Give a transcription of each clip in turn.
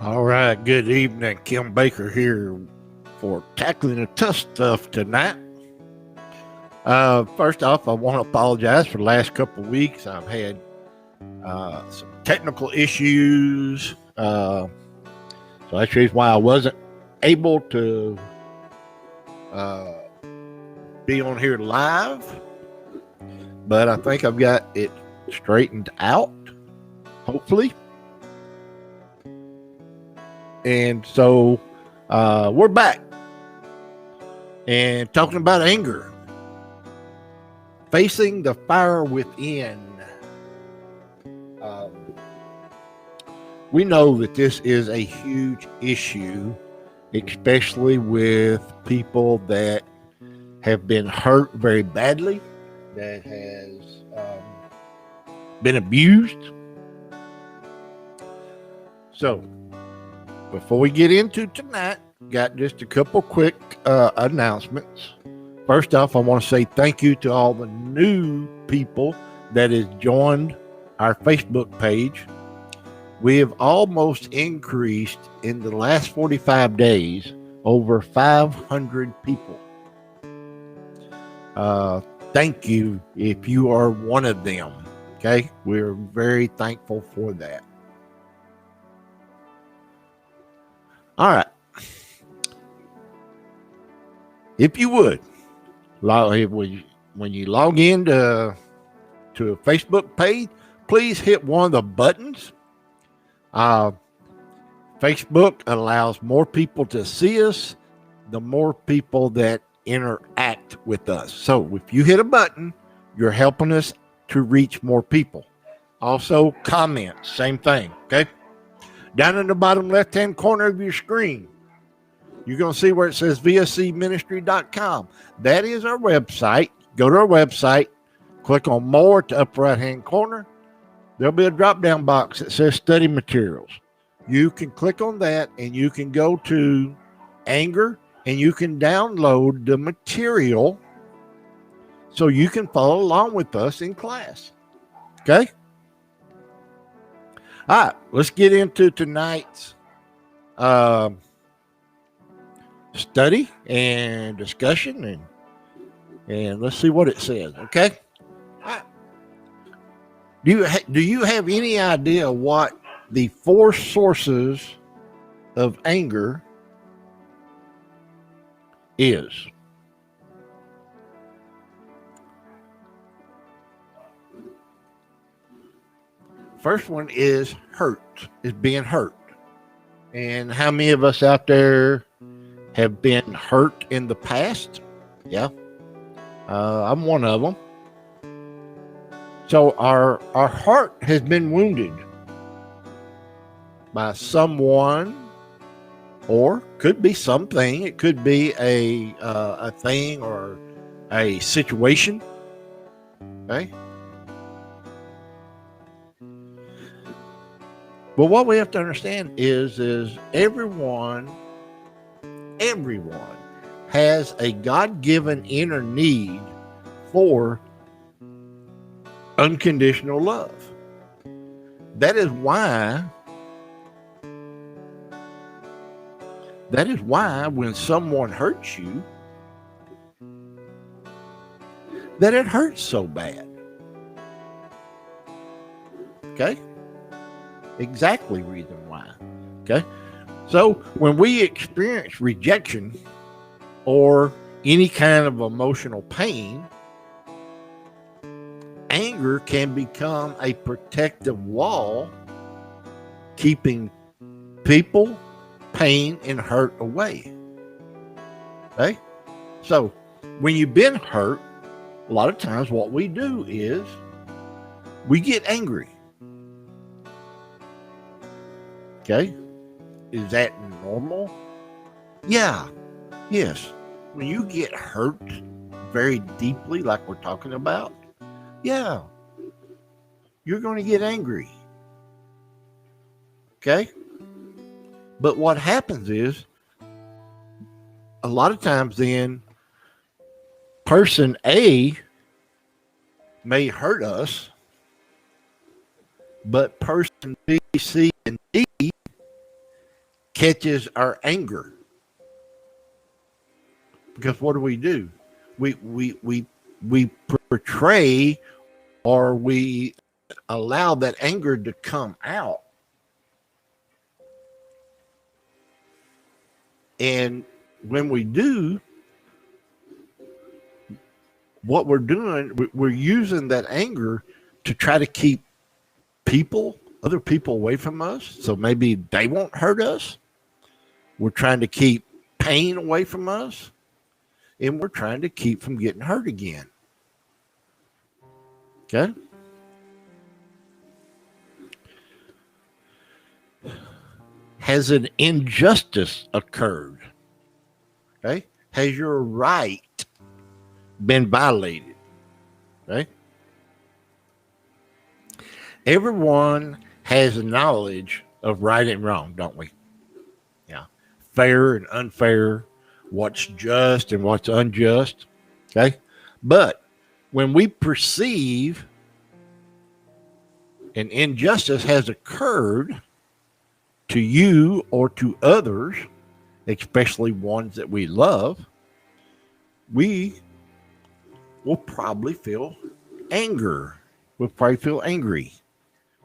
All right, good evening. Kim Baker here for tackling the tough stuff tonight. First off, I want to apologize for the last couple of weeks. I've had some technical issues, so that's the reason why I wasn't able to be on here live. But I think I've got it straightened out, hopefully. And so we're back and talking about anger, facing the fire within. We know that this is a huge issue, especially with people that have been hurt very badly, that has been abused. So, before we get into tonight, got just a couple quick announcements. First off, I want to say thank you to all the new people that has joined our Facebook page. We have almost increased in the last 45 days over 500 people. Thank you if you are one of them. Okay, we're very thankful for that. All right. If you would, when you log in to a Facebook page, please hit one of the buttons. Facebook allows more people to see us, the more people that interact with us. So if you hit a button, you're helping us to reach more people. Also, comments, same thing, okay? Down in the bottom left-hand corner of your screen, you're going to see where it says vscministry.com. That is our website. Go to our website, click on more to upper right-hand corner. There'll be a drop-down box that says study materials. You can click on that and you can go to anger and you can download the material so you can follow along with us in class. Okay? All right, let's get into tonight's study and discussion, and let's see what it says. Okay. All right. Do you have any idea what the 4 sources of anger is? First one is hurt, is being hurt. And how many of us out there have been hurt in the past? Yeah. I'm one of them. So our heart has been wounded by someone, or could be something. It could be a thing or a situation. Okay. But what we have to understand is everyone has a God-given inner need for unconditional love. That is why when someone hurts you, that it hurts so bad. Okay? Exactly reason why. Okay? So when we experience rejection or any kind of emotional pain, anger can become a protective wall, keeping people, pain, and hurt away. Okay? So when you've been hurt, a lot of times what we do is we get angry. Okay? Is that normal? Yeah. Yes. When you get hurt very deeply, like we're talking about, yeah, you're going to get angry. Okay? But what happens is, a lot of times then, person A may hurt us, but person B, C, and D catches our anger. Because what do? We portray, or we allow that anger to come out. And when we do, what we're doing, we're using that anger to try to keep other people away from us. So maybe they won't hurt us. We're trying to keep pain away from us. And we're trying to keep from getting hurt again. Okay? Has an injustice occurred? Okay? Has your right been violated? Okay? Everyone has knowledge of right and wrong, don't we? Yeah. Fair and unfair, what's just and what's unjust. Okay? But when we perceive an injustice has occurred to you or to others, especially ones that we love, we will probably feel anger. We'll probably feel angry.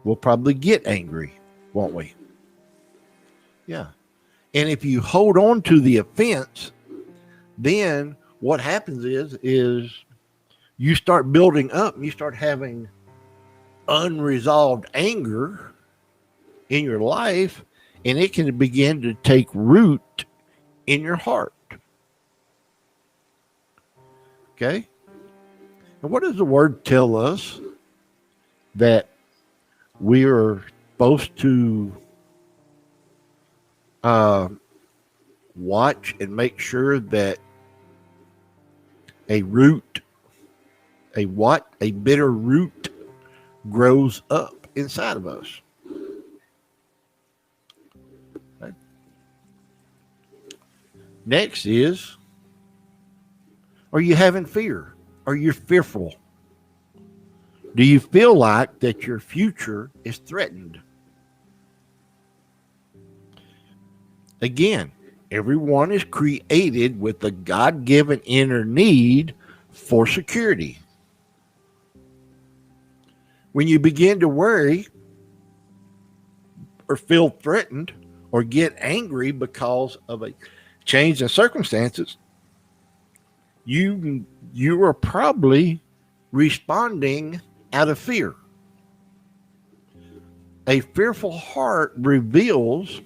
We'll probably get angry, won't we? Yeah. And if you hold on to the offense, then what happens is you start building up and you start having unresolved anger in your life, and it can begin to take root in your heart. Okay? And what does the word tell us? That we are supposed to watch and make sure that a bitter root grows up inside of us. Okay. Next is, are you having fear? Are you fearful? Do you feel like that your future is threatened? Again, everyone is created with a God-given inner need for security. When you begin to worry or feel threatened or get angry because of a change in circumstances, you are probably responding out of fear. A fearful heart reveals,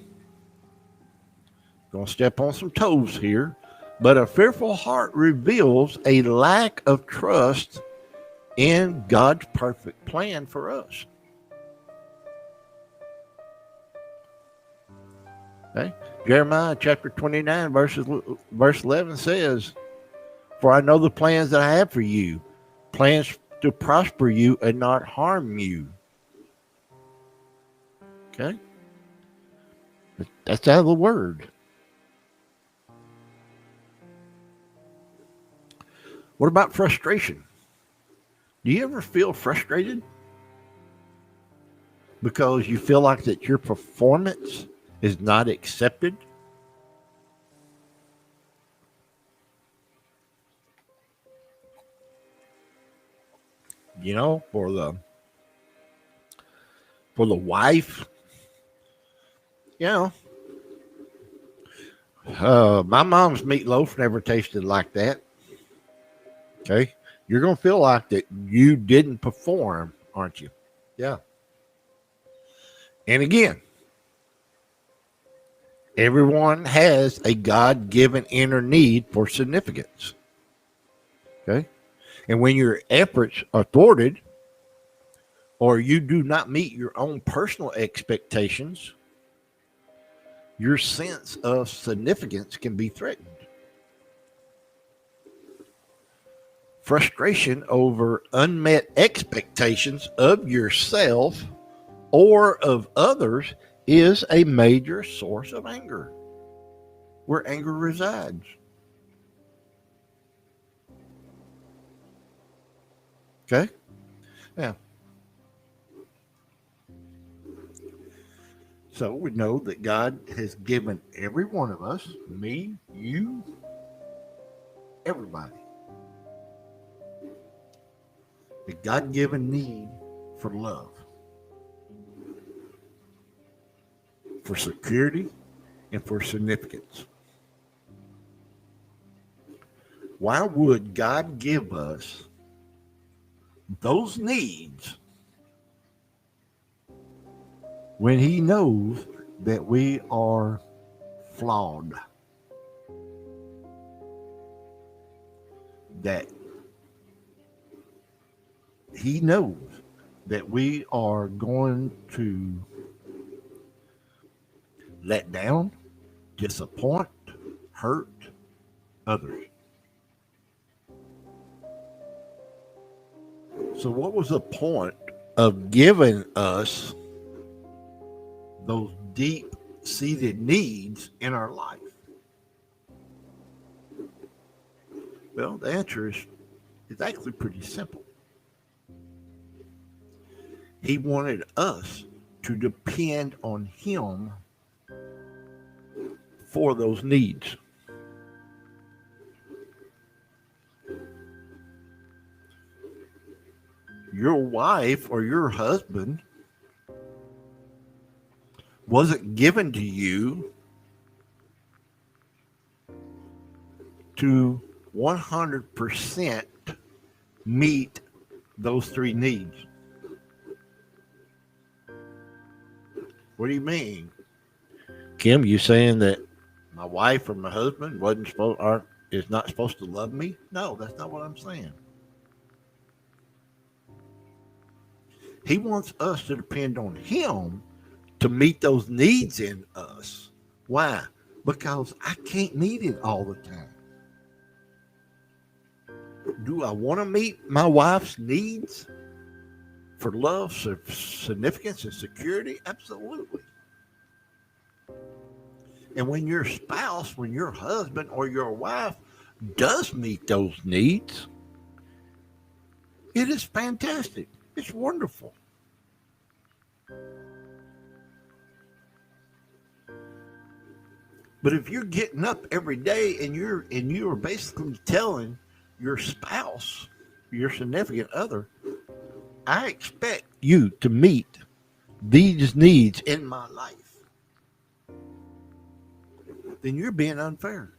going to step on some toes here, but a fearful heart reveals a lack of trust in God's perfect plan for us. Okay? Jeremiah chapter 29, verse 11 says, "For I know the plans that I have for you, plans to prosper you and not harm you." Okay? That's out of the word. What about frustration? Do you ever feel frustrated because you feel like that your performance is not accepted? You know, for the wife, you know, my mom's meatloaf never tasted like that. Okay, you're gonna feel like that you didn't perform, aren't you? Yeah. And again, everyone has a God-given inner need for significance. Okay, and when your efforts are thwarted, or you do not meet your own personal expectations, your sense of significance can be threatened. Frustration over unmet expectations of yourself or of others is a major source of anger, where anger resides. Okay? Yeah. So we know that God has given every one of us, me, you, everybody, a God-given need for love, for security, and for significance. Why would God give us those needs when He knows that we are flawed? That He knows that we are going to let down, disappoint, hurt others. So, what was the point of giving us those deep seated needs in our life? Well, the answer is actually pretty simple. He wanted us to depend on Him for those needs. Your wife or your husband wasn't given to you to 100% meet those three needs. What do you mean? Kim, you saying that my wife or my husband is not supposed to love me? No, that's not what I'm saying. He wants us to depend on Him to meet those needs in us. Why? Because I can't meet it all the time. Do I want to meet my wife's needs for love, significance, and security? Absolutely. And when your spouse, when your husband or your wife does meet those needs, it is fantastic. It's wonderful. But if you're getting up every day and you're basically telling your spouse, your significant other, I expect you to meet these needs in my life, then you're being unfair.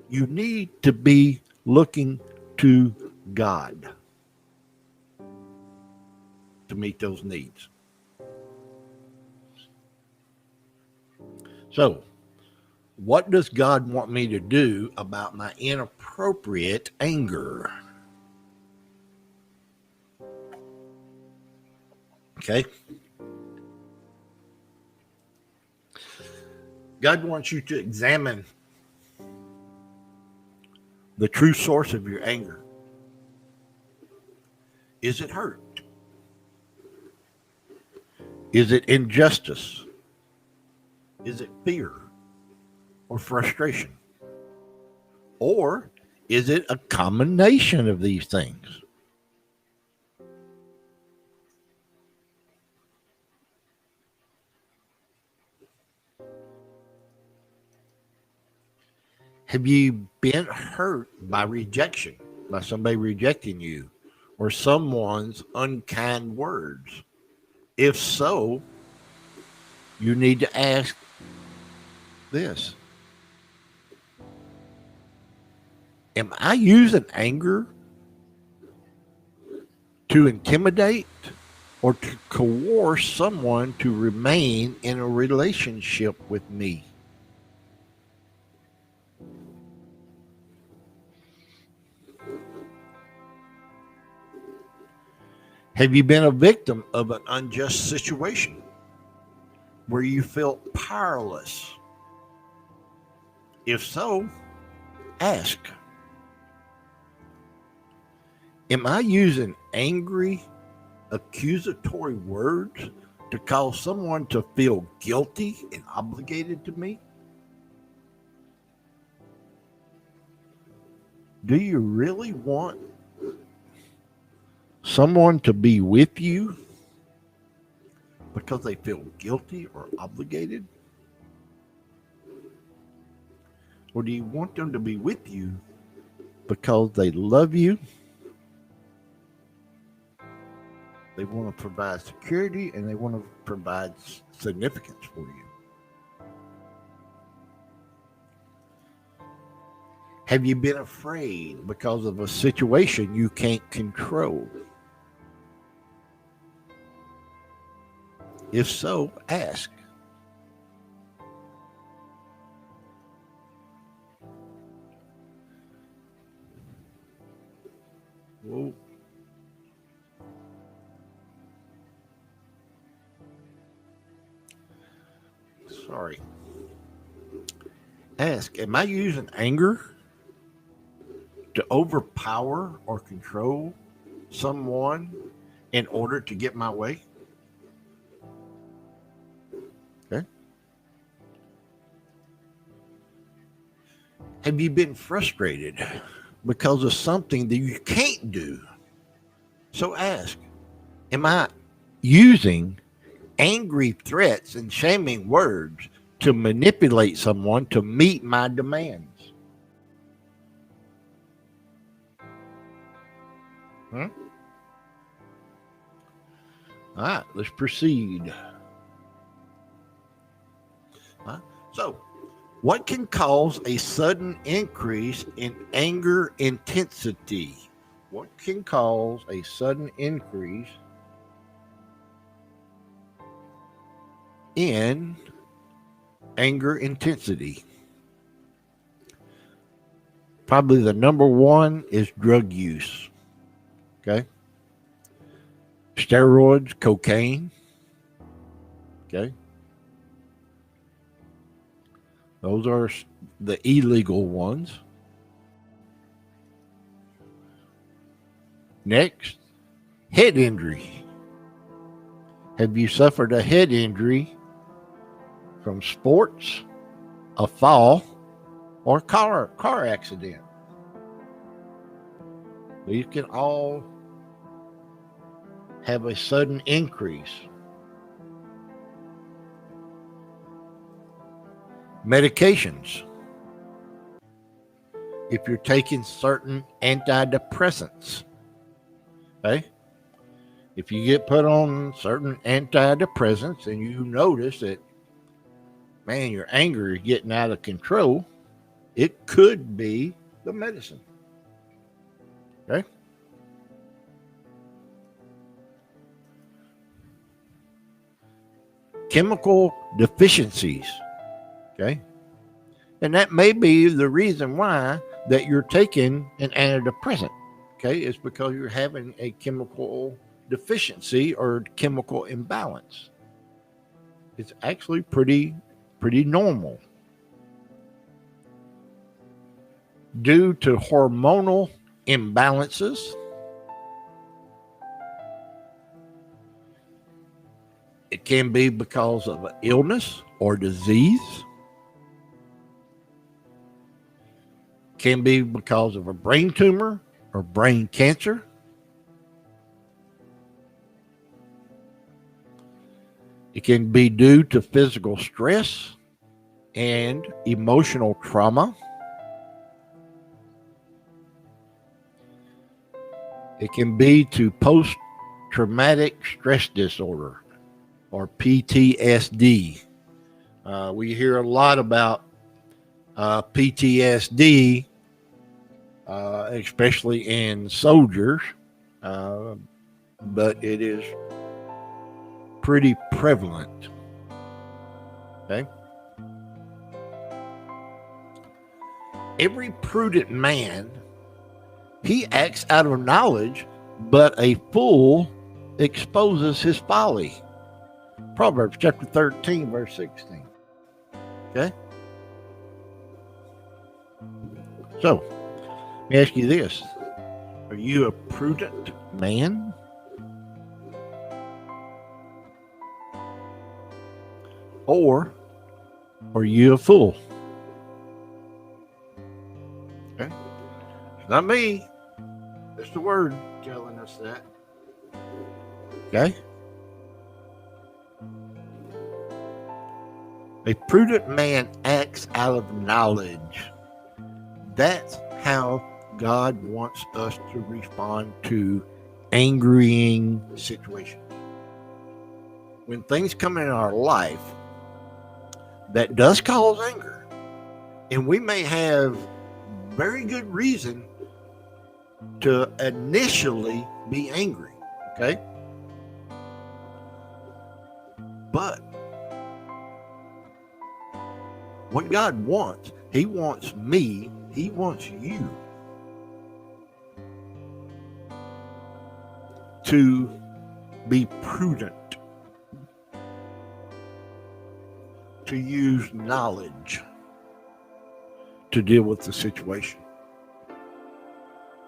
You need to be looking to God to meet those needs. So, what does God want me to do about my inappropriate anger? Okay. God wants you to examine the true source of your anger. Is it hurt? Is it injustice? Is it fear or frustration? Or is it a combination of these things? Have you been hurt by rejection, by somebody rejecting you, or someone's unkind words? If so, you need to ask this: am I using anger to intimidate or to coerce someone to remain in a relationship with me? Have you been a victim of an unjust situation where you felt powerless? If so, ask, am I using angry, accusatory words to cause someone to feel guilty and obligated to me? Do you really want someone to be with you because they feel guilty or obligated? Or do you want them to be with you because they love you? They want to provide security and they want to provide significance for you. Have you been afraid because of a situation you can't control? If so, ask. Whoa. Sorry. Ask, am I using anger to overpower or control someone in order to get my way? Okay. Have you been frustrated because of something that you can't do? So ask, am I using angry threats and shaming words to manipulate someone to meet my demands? All right, let's proceed. So, what can cause a sudden increase in anger intensity? What can cause a sudden increase in anger intensity? Probably the number one is drug use. Okay. Steroids, cocaine. Okay. Those are the illegal ones. Next, head injury. Have you suffered a head injury from sports, a fall, or car accident? These can all have a sudden increase. Medications. If you're taking certain antidepressants, okay? If you get put on certain antidepressants and you notice that, man, your anger is getting out of control, it could be the medicine. Okay? Chemical deficiencies. Okay? And that may be the reason why that you're taking an antidepressant. Okay? It's because you're having a chemical deficiency or chemical imbalance. It's actually pretty normal. Due to hormonal imbalances, it can be because of an illness or disease. Can be because of a brain tumor or brain cancer. It can be due to physical stress and emotional trauma. It can be to post-traumatic stress disorder or PTSD. We hear a lot about PTSD, especially in soldiers, but it is pretty prevalent. Okay. Every prudent man, he acts out of knowledge, but a fool exposes his folly. Proverbs chapter 13, verse 16. Okay? So, let me ask you this. Are you a prudent man? Or are you a fool? Okay? It's not me. It's the word telling us that. Okay? A prudent man acts out of knowledge. That's how God wants us to respond to angering situations. When things come in our life that does cause anger, and we may have very good reason to initially be angry, okay? But what God wants, He wants me, He wants you to be prudent, to use knowledge to deal with the situation,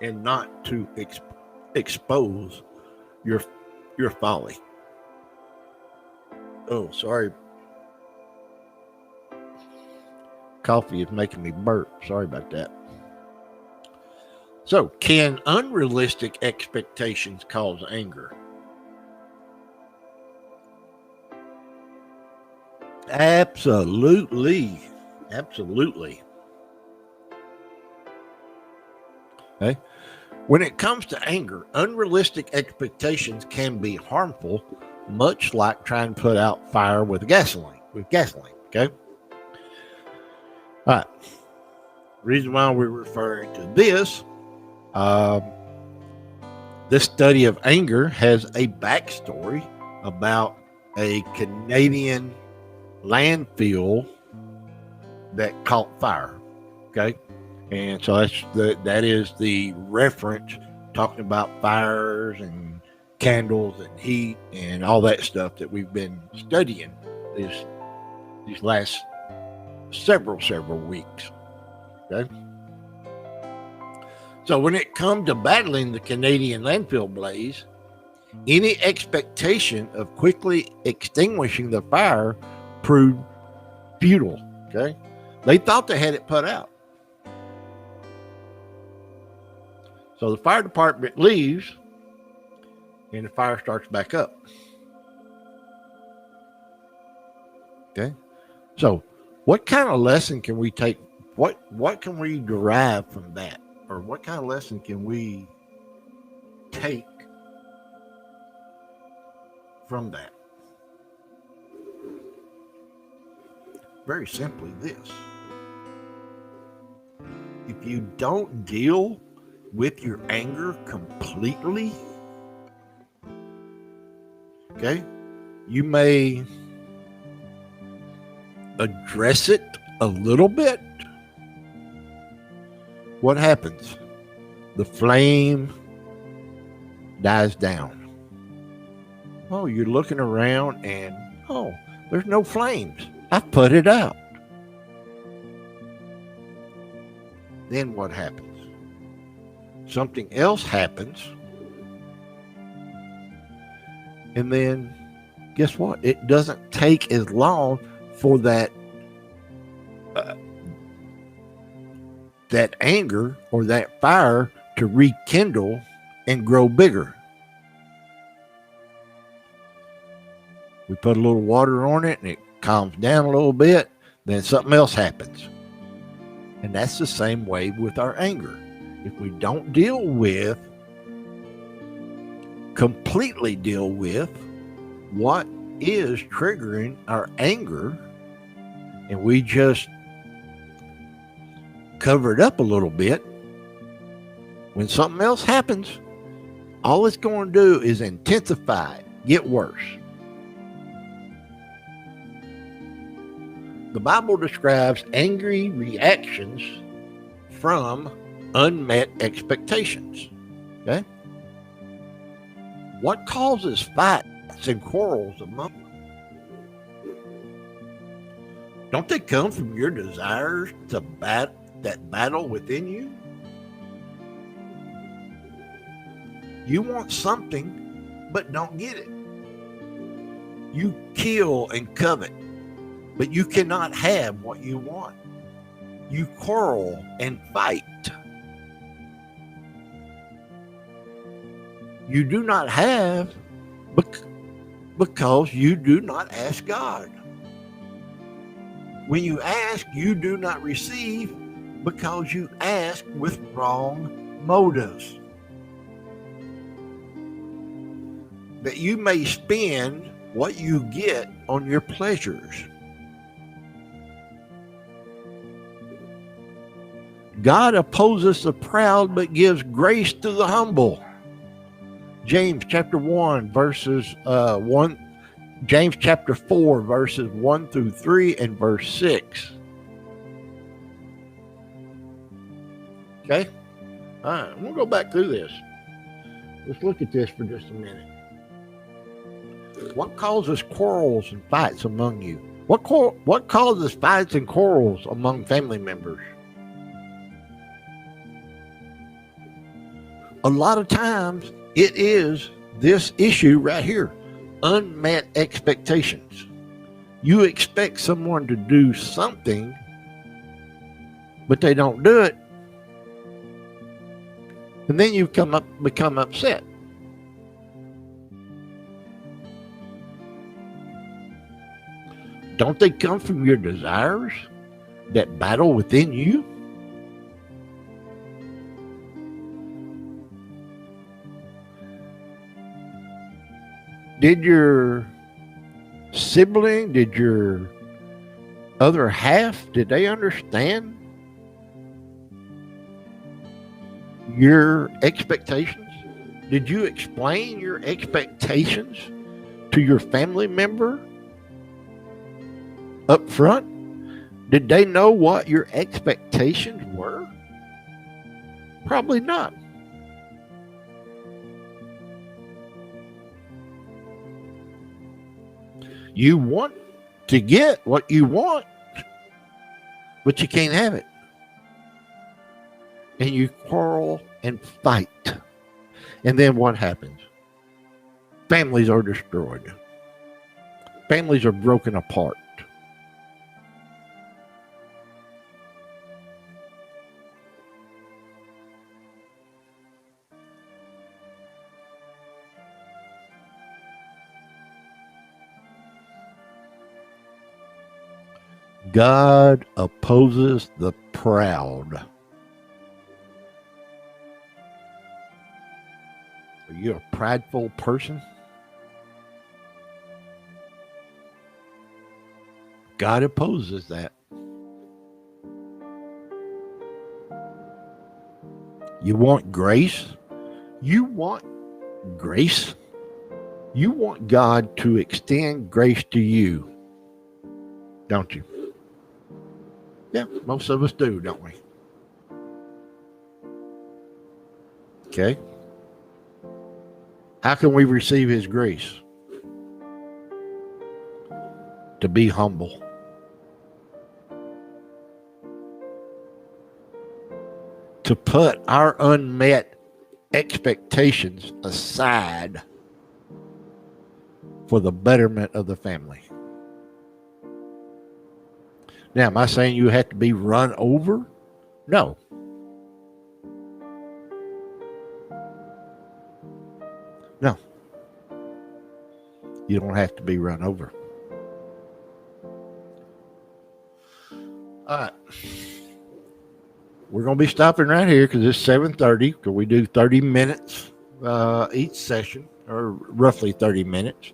and not to expose your folly. Oh, sorry. Coffee is making me burp. Sorry about that. So, can unrealistic expectations cause anger? Absolutely. Absolutely. Okay. When it comes to anger, unrealistic expectations can be harmful, much like trying to put out fire with gasoline. Okay. All right. Reason why we're referring to this study of anger has a backstory about a Canadian landfill that caught fire. Okay. And so that is the reference, talking about fires and candles and heat and all that stuff that we've been studying these last several weeks. Okay. So when it comes to battling the Canadian landfill blaze, any expectation of quickly extinguishing the fire proved futile. Okay. They thought they had it put out. So the fire department leaves and the fire starts back up. Okay. So what kind of lesson can we take? What can we derive from that? Or what kind of lesson can we take from that? Very simply this. If you don't deal with your anger completely, okay, you may address it a little bit. What happens? The flame dies down. Oh, you're looking around and, oh, there's no flames. I put it out. Then what happens? Something else happens. And then guess what? It doesn't take as long for that anger or that fire to rekindle and grow bigger. We put a little water on it and it calms down a little bit, then something else happens. And that's the same way with our anger. If we don't completely deal with what is triggering our anger, and we just cover it up a little bit, when something else happens, all it's going to do is intensify it, get worse. The Bible describes angry reactions from unmet expectations. Okay? What causes fights and quarrels among them? Don't they come from your desires to that battle within you? You want something, but don't get it. You kill and covet, but you cannot have what you want. You quarrel and fight. You do not have Because you do not ask God. When you ask, you do not receive because you ask with wrong motives. That you may spend what you get on your pleasures. God opposes the proud but gives grace to the humble. James chapter 1 verses 1. James chapter 4 verses 1 through 3 and verse 6. Okay? All right, I'm going to go back through this. Let's look at this for just a minute. What causes quarrels and fights among you? What causes fights and quarrels among family members? A lot of times it is this issue right here, unmet expectations. You expect someone to do something, but they don't do it. And then you become upset. Don't they come from your desires that battle within you? Did your sibling, did your other half, did they understand your expectations? Did you explain your expectations to your family member up front? Did they know what your expectations were? Probably not. You want to get what you want, but you can't have it. And you quarrel and fight. And then what happens? Families are destroyed. Families are broken apart. God opposes the proud. Are you a prideful person? God opposes that. You want grace? You want grace? You want God to extend grace to you, don't you? Yeah, most of us do, don't we? Okay. How can we receive His grace? To be humble. To put our unmet expectations aside for the betterment of the family. Now, am I saying you have to be run over? No. No. You don't have to be run over. All right. We're going to be stopping right here because it's 7:30, because we do 30 minutes each session, or roughly 30 minutes.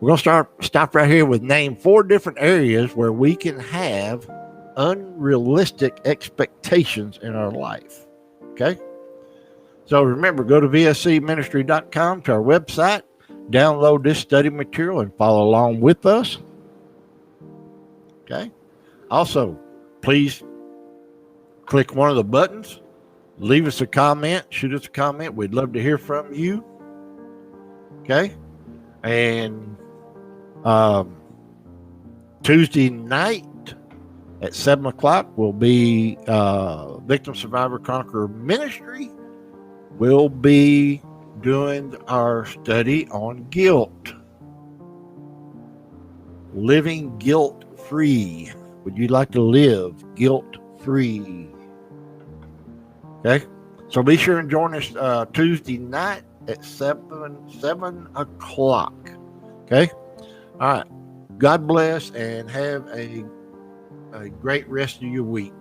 We're going to stop right here with name 4 different areas where we can have unrealistic expectations in our life. Okay? So remember, go to vscministry.com to our website, download this study material, and follow along with us. Okay? Also, please click one of the buttons, leave us a comment, shoot us a comment. We'd love to hear from you. Okay? And Tuesday night at 7 o'clock will be Victim Survivor Conqueror Ministry. We'll be doing our study on guilt. Living guilt-free. Would you like to live guilt-free? Okay? So be sure and join us Tuesday night at 7 o'clock. Okay. All right. God bless and have a great rest of your week.